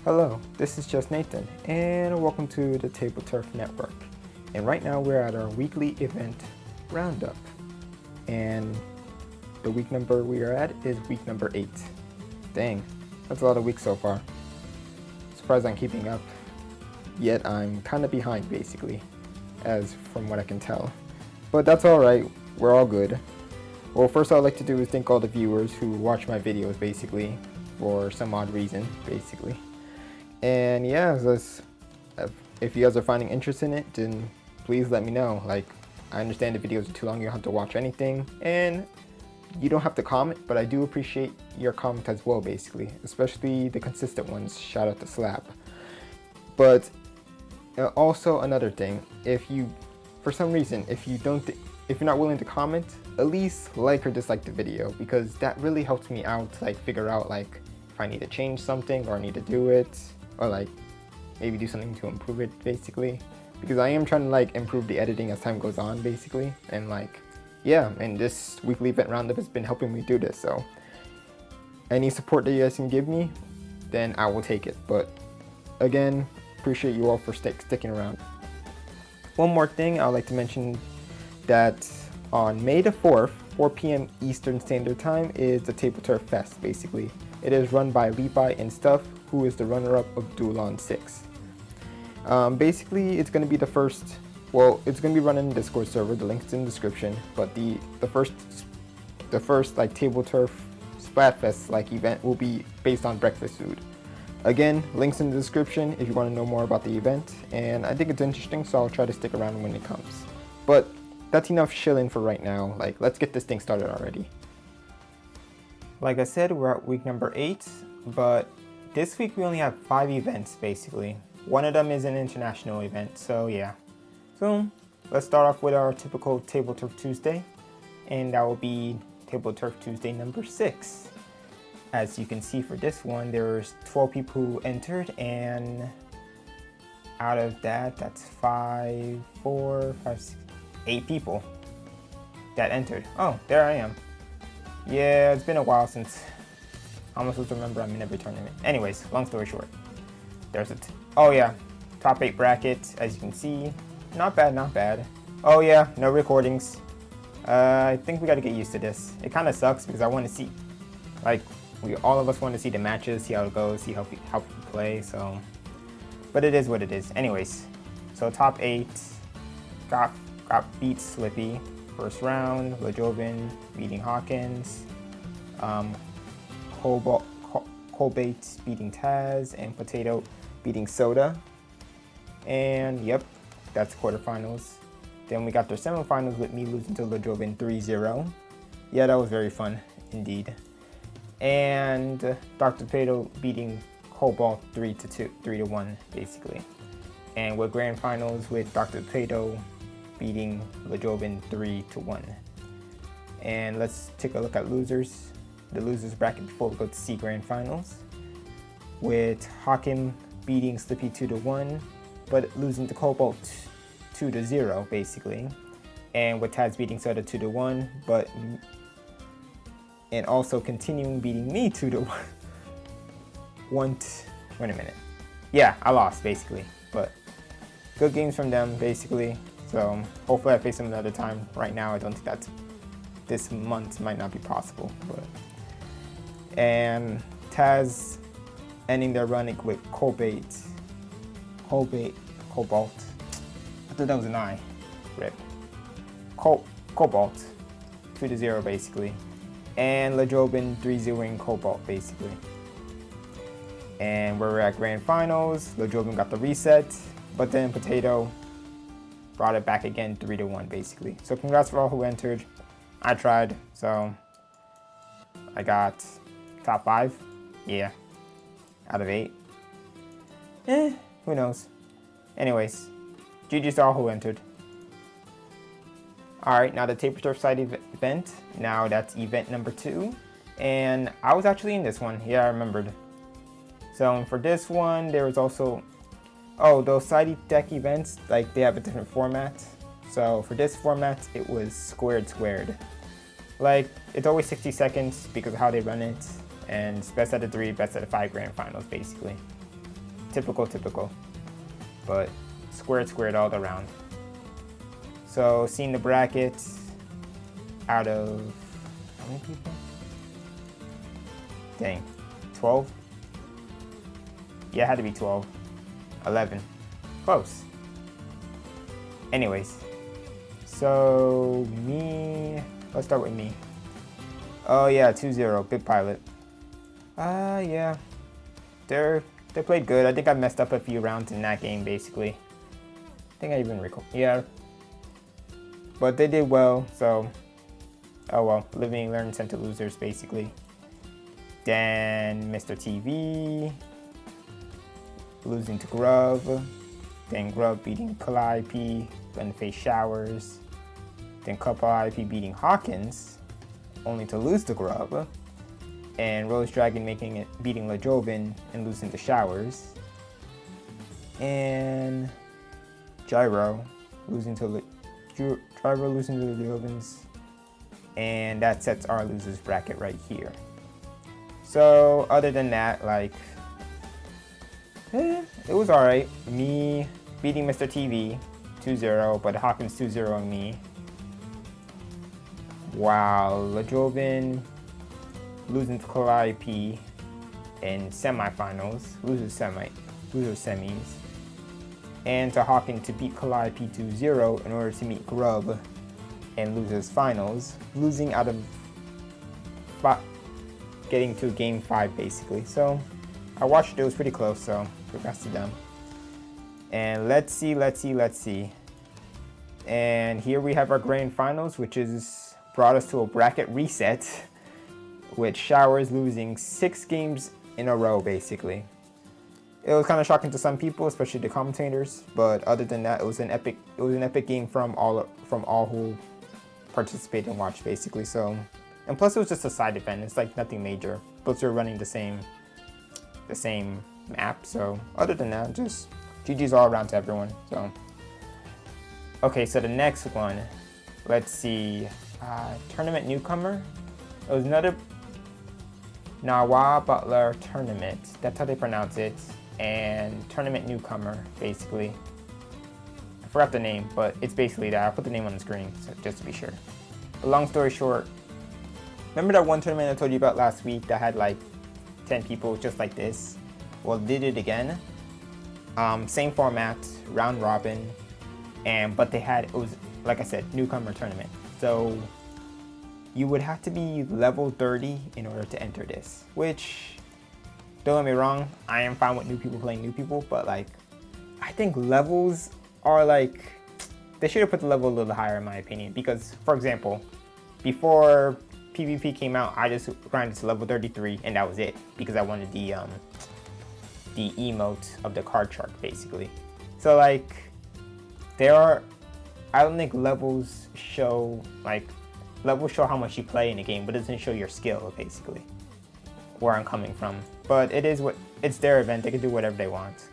Hello, this is just Nathan, and welcome to the TableTurf Network. And right now we're at our weekly event roundup. And the week number we are at is week number 8. Dang, that's a lot of weeks so far. Surprised I'm keeping up. Yet I'm kind of behind basically, as from what I can tell. But that's alright, we're all good. Well, first I'd like to do is thank all the viewers who watch my videos basically, for some odd reason basically. And yeah, if you guys are finding interest in it, then please let me know. Like, I understand the videos are too long, you don't have to watch anything, and you don't have to comment, but I do appreciate your comment as well basically, especially the consistent ones. Shout out to Slap. But also another thing, if you, for some reason, if you're not willing to comment, at least like or dislike the video, because that really helps me out to like figure out like if I need to change something or I need to do it, or like maybe do something to improve it basically, because I am trying to like improve the editing as time goes on basically. And like, yeah, and this weekly event roundup has been helping me do this, so any support that you guys can give me, then I will take it. But again, appreciate you all for sticking around. One more thing, I'd like to mention that on May the 4th, 4 p.m. Eastern Standard Time is the TableTurf Fest basically. It is run by Levi and Stuff, who is the runner-up of Duel On 6. Basically, it's going to be the first, well, it's going to be run in the Discord server, the link's in the description, but the first like TableTurf Splatfest like event will be based on breakfast food. Again, links in the description if you want to know more about the event, and I think it's interesting, so I'll try to stick around when it comes. But that's enough shilling for right now. Like, let's get this thing started already. Like I said, we're at week number 8, but this week we only have 5 events basically. One of them is an international event, so yeah. So let's start off with our typical TableTurf Tuesday, and that will be TableTurf Tuesday number 6. As you can see for this one, there's 12 people who entered, and out of that, that's 8 people that entered. Oh, there I am. Yeah, it's been a while since, I'm supposed to remember I'm in every tournament. Anyways, long story short, there's oh yeah, top 8 bracket, as you can see. Not bad, not bad. Oh yeah, no recordings. I think we gotta get used to this. It kind of sucks because I want to see, like, all of us want to see the matches, see how it goes, see how people play, so. But it is what it is. Anyways, so top 8, got beat Slippy. First round, Lejoven beating Hawkins, Colbait beating Taz, and Potato beating Soda. And yep, that's quarterfinals. Then we got their semifinals with me losing to Lejoven 3-0. Yeah, that was very fun indeed. And Dr. Potato beating Cobalt 3-1 basically. And with grand finals with Dr. Potato beating Lejoven 3-1. And let's take a look at losers. The losers bracket before we go to C grand finals. With Hakim beating Slippy 2-1, but losing to Cobalt 2-0 basically. And with Taz beating Soda 2-1, and also continuing beating me 2-1. Wait a minute. Yeah, I lost basically, but good games from them basically. So hopefully I face them another time. Right now I don't think that's, this month might not be possible. But and Taz ending their run with Cobalt. I thought that was an I. Rip. Cobalt 2-0 basically. And Lejoven 3-0ing Cobalt basically. And we're at grand finals. Lejoven got the reset, but then Potato brought it back again 3-1 basically. So congrats for all who entered. I tried, so I got top 5. Yeah, out of 8. Who knows? Anyways, GG's to all who entered. Alright, now the TableTurf side event. Now that's event number 2. And I was actually in this one. Yeah, I remembered. So for this one, there was also, oh, those side deck events, like they have a different format. So for this format, it was squared. Like, it's always 60 seconds because of how they run it. And it's best out of 3, best out of 5 grand finals, basically. typical. But squared all around. So seeing the brackets out of how many people? Dang, 12? Yeah, it had to be 12. 11. Close. Anyways, so me, let's start with me. Oh yeah, 2-0, Big Pilot. Yeah, they played good. I think I messed up a few rounds in that game, basically. I think I even recall. Yeah, but they did well. So, oh well, living and learning sent to losers, basically. Then Mr. TV losing to Grub. Then Grub beating Calliope, then face Showers. Then Calliope beating Hawkins, only to lose to Grub. And Rose Dragon beating Lejovin and losing to Showers. And Gyro losing to Lejovins. And that sets our losers bracket right here. So other than that, like, it was alright. Me beating Mr. TV 2-0, but Hawkins 2-0 on me. Wow, Lejovin losing to Calliope in semifinals, losers semis, and to Hawkins to beat Calliope 2-0 in order to meet Grub in losers finals, losing out of getting to game 5 basically. So I watched it, was pretty close, so congrats to them. And let's see. And here we have our grand finals, which is brought us to a bracket reset, with Showers losing 6 games in a row, basically. It was kind of shocking to some people, especially the commentators, but other than that, it was an epic game from all who participated and watched, basically. So, and plus it was just a side event. It's like nothing major. Both are running the same map. So other than that, just GG's all around to everyone. So okay, so the next one, let's see, tournament newcomer. It was another Nawa Butler tournament. That's how they pronounce it. And tournament newcomer, basically. I forgot the name, but it's basically that. I'll put the name on the screen just to be sure. But long story short, remember that one tournament I told you about last week that had like 10 people just like this? Well, they did it again. Same format, round robin, but it was, like I said, newcomer tournament. So you would have to be level 30 in order to enter this, which, don't get me wrong, I am fine with new people playing new people, but like, I think levels are like, they should have put the level a little higher in my opinion, because, for example, before PvP came out, I just grinded to level 33 and that was it, because I wanted the emote of the card shark, basically. So like, I don't think levels show how much you play in a game, but it doesn't show your skill, basically, where I'm coming from. But it's their event, they can do whatever they want.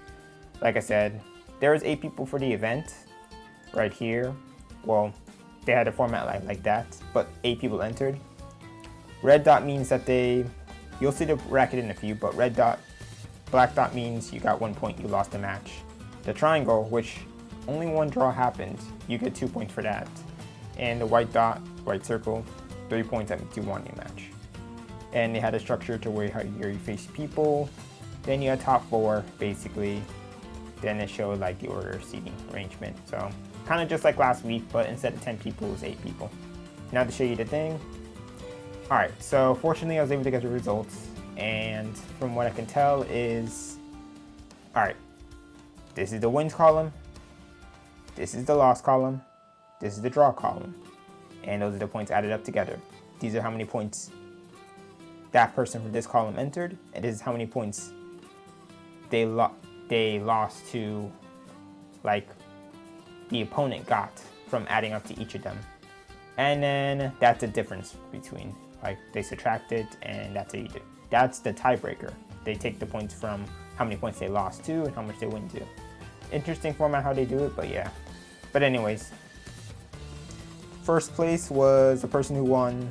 Like I said, there was 8 people for the event, right here. Well, they had a format like that, but 8 people entered. Red dot means that you'll see the bracket in a few, but black dot means you got 1 point, you lost the match. The triangle, which only 1 draw happened, you get 2 points for that. And the white dot, white circle, 3 points that means you won your match. And they had a structure to where you face people. Then you had top 4, basically. Then it showed like the order seating arrangement. So kind of just like last week, but instead of 10 people, it was 8 people. Now to show you the thing. All right, so fortunately I was able to get the results. And from what I can tell is, all right, this is the wins column. This is the loss column. This is the draw column. And those are the points added up together. These are how many points that person from this column entered, and this is how many points they lost to, like, the opponent got from adding up to each of them. And then that's the difference between, like, they subtract it, and that's the tiebreaker. They take the points from how many points they lost to and how much they win to. Interesting format how they do it, but yeah. But anyways, first place was the person who won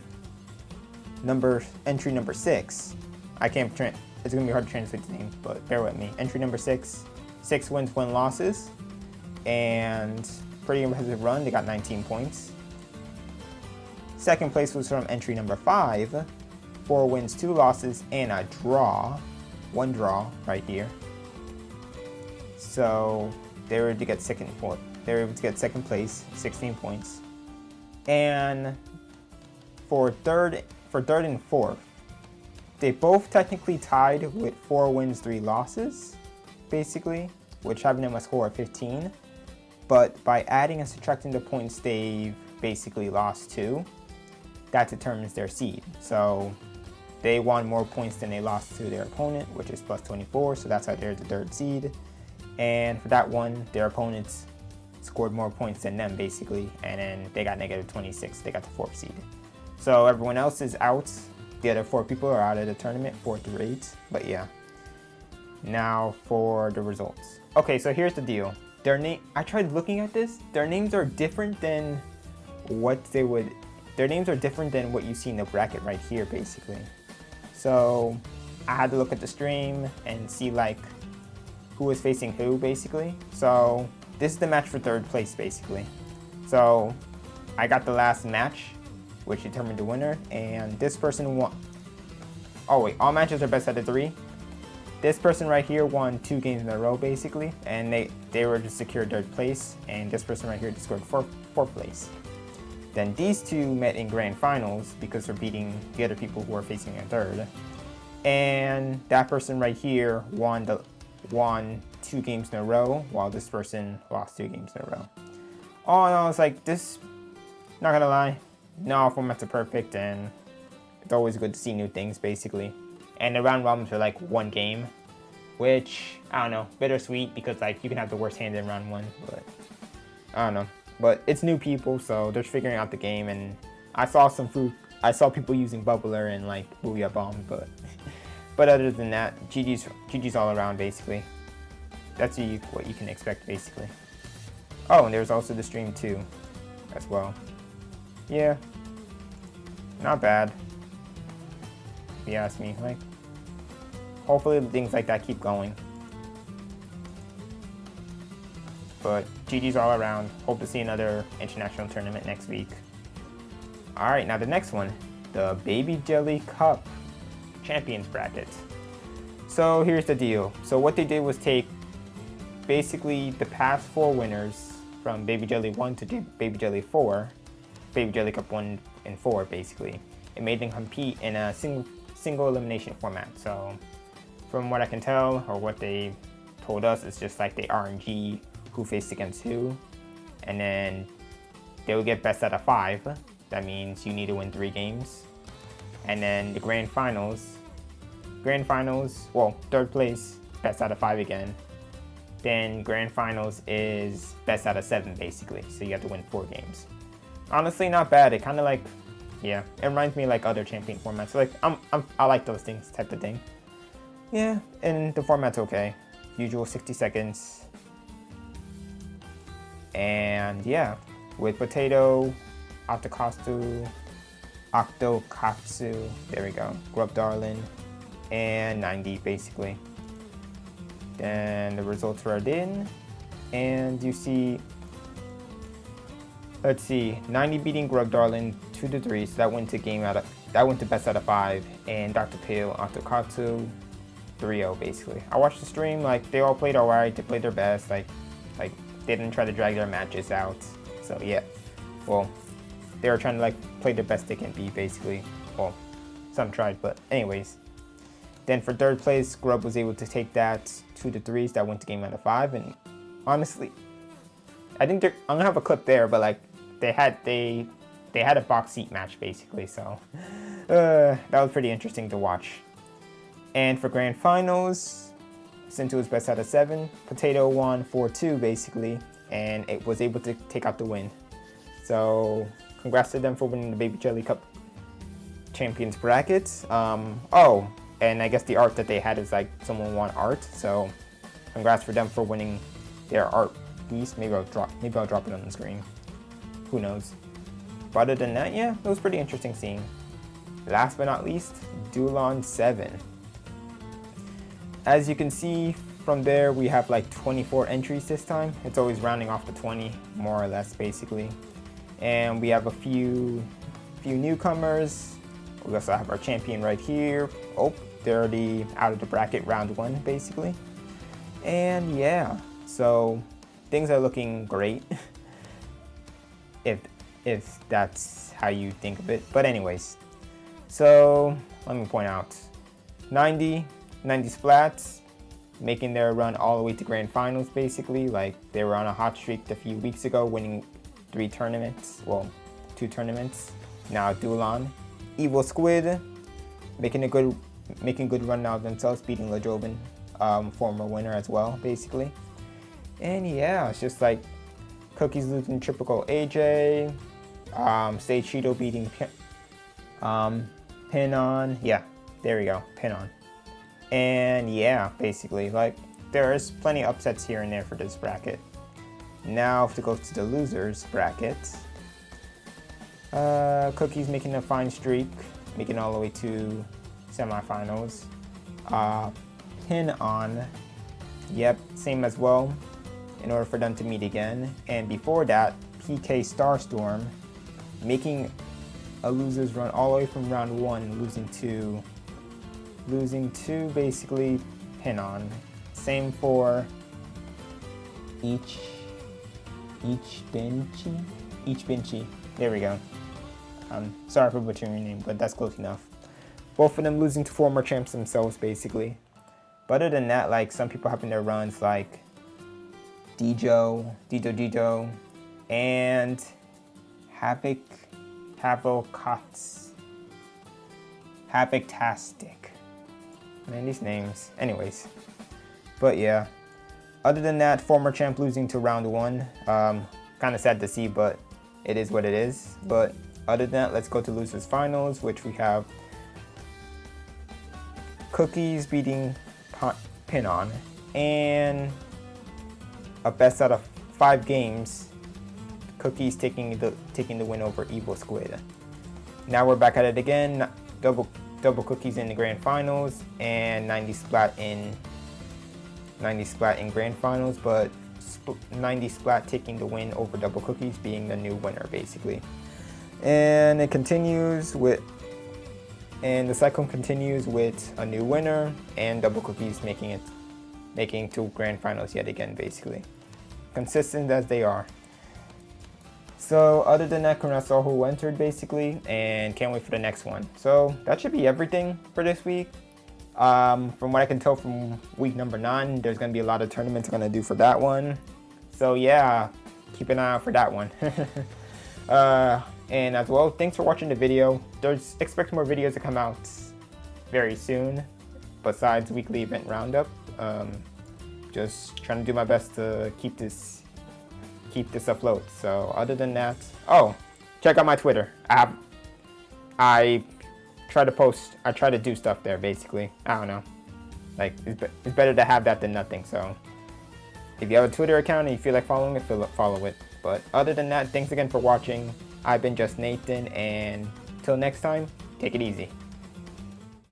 entry number 6. I can't it's gonna be hard to translate the name, but bear with me. Entry number 6, 6 wins, 1 losses, and pretty impressive run. They got 19 points. Second place was from entry number 5, 4 wins, 2 losses, and a draw. 1 draw right here. So they were able to get second place, 16 points. And for third and fourth, they both technically tied with 4 wins, 3 losses, basically, which having them a score of 15. But by adding and subtracting the points they've basically lost to, that determines their seed. So they won more points than they lost to their opponent, which is plus 24, so that's how they're the 3rd seed. And for that one, their opponents scored more points than them, basically, and then they got negative 26, they got the 4th seed. So everyone else is out. The other 4 people are out of the tournament, 4 through 8, but yeah. Now for the results. Okay, so here's the deal. I tried looking at this, their names are different than what you see in the bracket right here, basically. So I had to look at the stream and see like who was facing who, basically. So this is the match for 3rd place, basically. So I got the last match, which determined the winner, and this person won. Oh wait, all matches are best out of 3. This person right here won 2 games in a row, basically, and they were to secure 3rd place, and this person right here just scored 4th place. Then these 2 met in grand finals because they're beating the other people who are facing in 3rd. And that person right here won 2 games in a row, while this person lost 2 games in a row. All in all, it's like this, not gonna lie, no formats are perfect, and it's always good to see new things, basically. And the round robins are like 1 game, which, I don't know, bittersweet, because like you can have the worst hand in round 1, but I don't know. But it's new people, so they're figuring out the game, and I saw people using Bubbler and like Booyah Bomb, but other than that, GG's all around, basically. That's what you can expect, basically. Oh, and there's also the stream too, as well. Yeah, not bad, if you ask me. Like, hopefully things like that keep going. But GG's all around. Hope to see another international tournament next week. Alright, now the next one, the Baby Jelly Cup Champions Bracket. So here's the deal. So what they did was take basically the past 4 winners from Baby Jelly 1 to Baby Jelly 4, Baby Jelly Cup 1 and 4, basically. It made them compete in a single elimination format. So from what I can tell, or what they told us, it's just like the RNG who faced against who, and then they will get best out of 5. That means you need to win 3 games. And then the grand finals, well, 3rd place, best out of 5 again. Then grand finals is best out of 7, basically. So you have to win 4 games. Honestly, not bad. It kind of like, yeah, it reminds me of like other champion formats. So like, I like those things, type of thing. Yeah, and the format's okay. Usual 60 seconds. And yeah, with Potato, Octokatsu, there we go, Grub Darlin, and 90, basically. Then the results are in, and you see, let's see, 90 beating Grub Darlin 2-3, so that went to best out of 5, and Dr. Pale, Octokatsu, 3-0, basically. I watched the stream, like, they all played alright, they played their best, like, they didn't try to drag their matches out, so yeah. Well, they were trying to like play the best they can be, basically. Well, some tried, but anyways. Then for 3rd place, Grub was able to take that 2-3s, that went to game out of 5, and honestly, I think I'm gonna have a clip there, but like they had a box seat match, basically, so that was pretty interesting to watch. And for grand finals, since it was best out of 7, Potato won 4-2, basically, and it was able to take out the win. So congrats to them for winning the Baby Jelly Cup Champions Bracket. Oh, and I guess the art that they had is like someone won art, so congrats for them for winning their art piece. Maybe I'll drop it on the screen. Who knows? But other than that, yeah, it was pretty interesting seeing. Last but not least, Duel On 7. as you can see from there, we have like 24 entries this time. It's always rounding off to 20, more or less, basically. And we have a few newcomers. We also have our champion right here. Oh, they're already out of the bracket, round 1, basically. And yeah, so things are looking great, if that's how you think of it. But anyways, so let me point out 90 splats, making their run all the way to grand finals, basically. Like, they were on a hot streak a few weeks ago, winning 3 tournaments, well, 2 tournaments. Now Duel On, Evil Squid, making good run now themselves, beating Lajovan, former winner as well, basically. And yeah, it's just like Cookies losing typical AJ, Stage Cheeto beating Pin On. Yeah, there we go, Pin On. And yeah, basically, like, there's plenty of upsets here and there for this bracket. Now, to go to the losers bracket, Cookies making a fine streak, making all the way to semifinals. Pin On, yep, same as well, in order for them to meet again. And before that, PK Starstorm making a loser's run all the way from round 1, losing to basically Pin On. Same for each Binchy. There we go. Sorry for butchering your name, but that's close enough. Both of them losing to former champs themselves, basically. But other than that, like, some people having their runs, like Dijo, and Havoctastic. Man, these names. Anyways. But yeah. Other than that, former champ losing to round 1. Kind of sad to see, but it is what it is. But other than that, let's go to losers finals, which we have Cookies beating Pin On, and a best out of 5 games, Cookies taking the win over Evil Squid. Now we're back at it again. Double Cookies in the grand finals, and 90 splat in grand finals, but 90 splat taking the win over Double Cookies, being the new winner, basically. And it continues with, and the cycle continues with a new winner and Double Cookies making to grand finals yet again, basically. Consistent as they are. So other than that, I saw who entered, basically, and can't wait for the next one. So that should be everything for this week. From what I can tell from week number 9, there's going to be a lot of tournaments I'm going to do for that one. So yeah, keep an eye out for that one. And as well, thanks for watching the video. Expect more videos to come out very soon, besides weekly event roundup. Just trying to do my best to keep this afloat. So other than that, oh, check out my Twitter. I try to do stuff there, basically. I don't know, like, it's better to have that than nothing. So if you have a Twitter account and you feel like following it, follow it. But other than that, thanks again for watching. I've been Just Nathan, and till next time, take it easy.